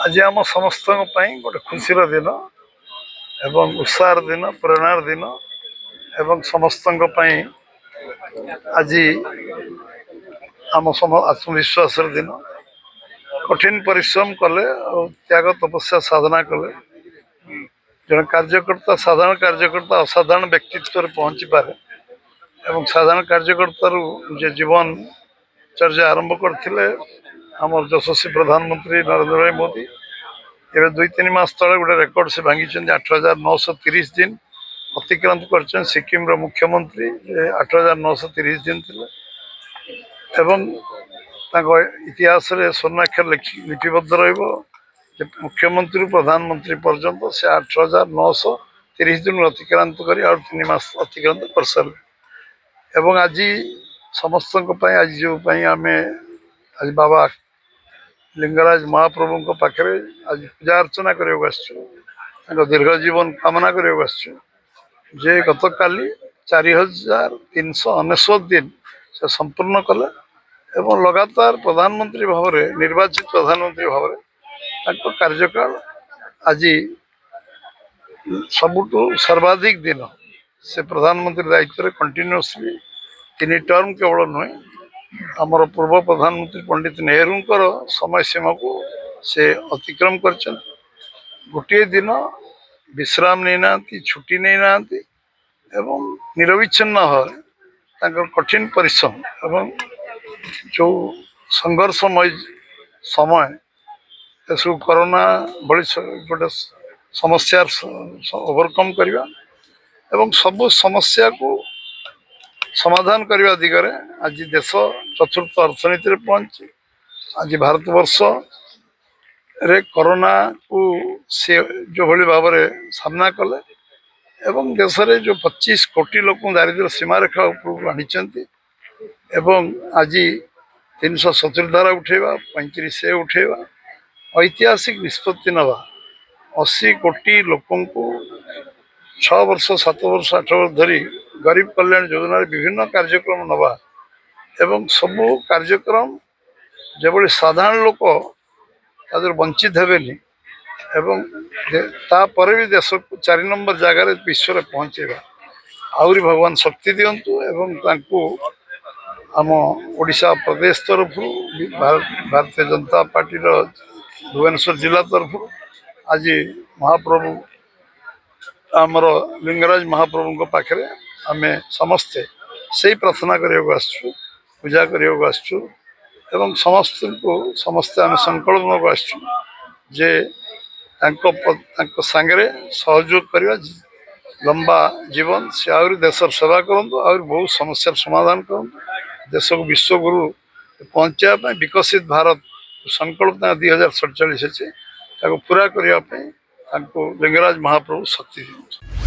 आज आम समस्त गोटे खुशीर दिन एवं उत्साह दिन प्रेरणार दिन एवं समस्त आज आम आत्मविश्वास दिन कठिन परिश्रम कले और त्याग तपस्या साधना कले जन कार्यकर्ता साधारण कार्यकर्ता असाधारण व्यक्तित्व पहुँची पारे एवं साधारण कार्यकर्ता जे जीवन चर्चा आरंभ करते आम यशस्वी प्रधानमंत्री नरेंद्र भाई मोदी एवं 2-3 मास तले गोटे रेकर्ड से भांगी 8,930 दिन अतिक्रांत कर सिक्किम मुख्यमंत्री 8,930 दिन थे एवं इतिहास रे स्वर्णाक्षर लिपिबद्ध मुख्यमंत्री प्रधानमंत्री पर्यंत से 8,930 दिन अतिक्रांत कर 3 मास अतिक्रांत कर सारे एवं आज समस्त आज जो आम आज बाबा लिंगराज महाप्रभु पाखे आज पूजा अर्चना करने दीर्घ जीवन कामना करने जे गत काली 4,399 दिन से संपूर्ण कले एवं लगातार प्रधानमंत्री भाव में निर्वाचित प्रधानमंत्री भाव में कार्यकाल आज सबुठु सर्वाधिक दिन से प्रधानमंत्री दायित्व कंटिन्यूअसली 3 टर्म केवल नुहे आमर पूर्व प्रधानमंत्री पंडित नेहरूंकर समय सीमा को से अतिक्रम कर गोटे दिन विश्राम नहीं ना छुट्टी नहीं ना एवं निरविच्छिन्न भाव कठिन परिश्रम एवं जो संघर्षमय समय सब कोरोना भली गोटे समस्या ओवरकम करवा एवं सब समस्या को समाधान करने दिगरे आज देश चतुर्थ अर्थनीति पहुंची आज भारतवर्ष रे कोरोना को से जो भली भाव में सामना कले एवं देश रे जो 25 कोटी लोक दारिद्र्य सीमा रेखा ऊपर आनी एवं आज 370 धारा उठेवा 35 से उठेवा ऐतिहासिक निष्पत्ति नवा 80 कोटी लोकों को 6 वर्ष 7 वर्ष 8 वर्ष धरी गरीब कल्याण योजना विभिन्न कार्यक्रम नवा एवं सबू कार्यक्रम जो साधारण लोक तादर वंचित हेबेनी एवं तापर भी देश को 4 नंबर जगार विश्व में पहुँचेगा आहरी भगवान शक्ति दिंतु एवं तांको आम ओडिशा प्रदेश तरफ भारतीय जनता पार्टी भुवनेश्वर जिला तरफ आज महाप्रभु आमर लिंगराज महाप्रभु पाखे आम समस्ते से प्रार्थना करने आसु पूजा करने आसु एवं समस्त को समस्ते आम संकल्प को आसु जे सांगे सहयोग करवा लंबा जीवन से आहरी देशर सेवा करूँ आहरी बहुत समस्या समाधान करूँ देश को विश्वगुरु पहुँचापी विकसित भारत संकल्प 2047 पूरा करने लिंगराज महाप्रभु शक्ति दिखाते।